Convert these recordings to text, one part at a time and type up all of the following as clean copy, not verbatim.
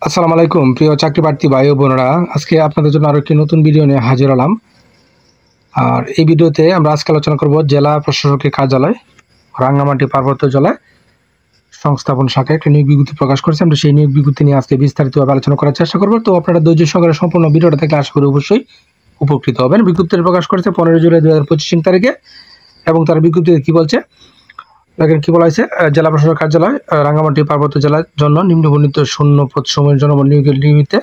আসসালামু আলাইকুম প্রিয় চাকরি প্রার্থী ভাই ও বোনেরা, আজকে আপনাদের জন্য আরো একটি নতুন ভিডিও নিয়ে হাজির হলাম। আর এই ভিডিওতে আমরা আজকে আলোচনা করব জেলা প্রশাসকের কার্যালয় রাঙ্গামাটি পার্বত্য জেলায় সংস্থাপন শাখায় একটি নিয়োগ বিজ্ঞপ্তি প্রকাশ করেছে। আমরা সেই নিয়োগ বিজ্ঞপ্তি নিয়ে আজকে বিস্তারিতভাবে আলোচনা করার চেষ্টা করব। তো আপনারা ধৈর্য সহকারে সম্পূর্ণ ভিডিওটা দেখলে আশা করি অবশ্যই উপকৃত হবেন। বিজ্ঞপ্তিটি প্রকাশ করেছে 15 জুলাই 2025 তারিখে এবং তার বিজ্ঞপ্তিতে কি বলছে দেখেন কি বলা হয়েছে। জেলা প্রশাসক কার্যালয় রাঙ্গামাটি পার্বত্য জেলার জন্য নিম্নবর্ণিত শূন্য পদ সময়ের জনবল নিয়োগের নিমিত্তে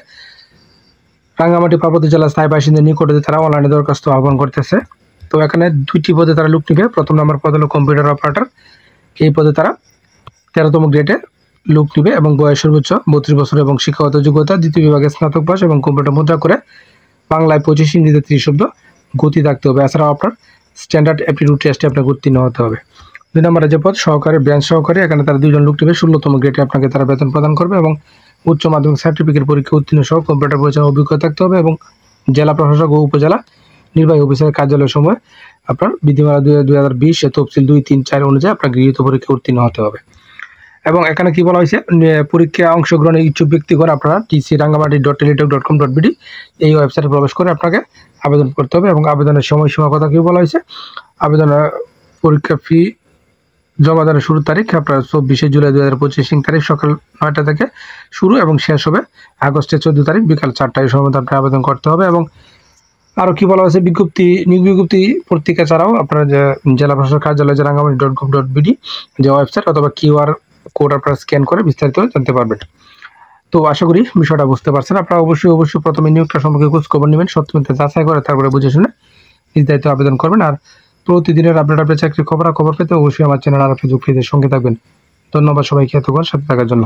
রাঙ্গামাটি পার্বত্য জেলার স্থায়ী বাসিন্দাদের নিকটে তারা অনলাইনে দরখাস্ত আহ্বান করতেছে। তো এখানে দুইটি পদে তারা লোক নিবে। প্রথম নম্বর পদ হলো কম্পিউটার অপারেটর। এই পদে তারা 13তম গ্রেডে লোক নিবে এবং বয়স সর্বোচ্চ 32 বছর এবং শিক্ষাগত যোগ্যতা দ্বিতীয় বিভাগে স্নাতক পাস এবং কম্পিউটার মুদ্রা করে বাংলায় 25, ইংরেজিতে 30 শব্দ গতি থাকতে হবে। এছাড়াও আপনার স্ট্যান্ডার্ড অ্যাপটিটিউড টেস্টে আপনাকে উত্তীর্ণ হতে হবে। 2 নম্বরে যে পদ সহকারী ব্রাঞ্চ সহকারী, এখানে তারা 2 জন লোক নেবে। 16তম গ্রেডে আপনাকে তারা বেতন প্রদান করবে এবং উচ্চ মাধ্যমিক সার্টিফিকেট পরীক্ষা উত্তীর্ণ সহ কম্পিউটার পরিচালনার অভিজ্ঞতা থাকতে হবে এবং জেলা প্রশাসক ও উপজেলা নির্বাহী অফিসারের কার্যালয়ের সময় আপনার বিধিমালা 2020 এর তফসিল 2, 3, 4 অনুযায়ী আপনার গৃহীত পরীক্ষা উত্তীর্ণ হতে হবে। এবং এখানে কি বলা হয়েছে, পরীক্ষায় অংশগ্রহণের ইচ্ছুক ব্যক্তিগণ আপনারা tcrangamati.teletalk.com.bd এই ওয়েবসাইটে প্রবেশ করে আপনাকে আবেদন করতে হবে এবং আবেদনের সময়সীমা কথা কি বলা হয়েছে। আবেদনের পরীক্ষা ফি জমা দেওয়ার শুরুর তারিখ আপনার 24 জুলাই 2025 তারিখ সকাল 9টা থেকে শুরু এবং শেষ হবে আগস্টের 14 তারিখ বিকাল 4টায় সময় আপনার আবেদন করতে হবে। এবং আরও কি বলা হয়েছে, নিয়োগ বিজ্ঞপ্তি পত্রিকা ছাড়াও আপনারা যে জেলা প্রশাসক কার্যালয় যে রাঙ্গামাটি.gov.bd যে ওয়েবসাইট অথবা কিউআর কোড আপনারা স্ক্যান করে বিস্তারিত জানতে পারবেন। তো আশা করি বিষয়টা বুঝতে পারছেন। আপনারা অবশ্যই প্রথমে নিয়োগটা সম্পর্কে খোঁজ খবর নেবেন, সত্য মিথ্যা যাচাই করে তারপরে বুঝে শুনে নিজ দায়িত্বে আবেদন করবেন। আর প্রতিদিনের আপডেট চাকরির খবর পেতে অবশ্যই আমার চ্যানেল আর ফেসবুক পেজের সঙ্গে থাকবেন। ধন্যবাদ সবাইকে এতক্ষণ সাথে থাকার জন্য।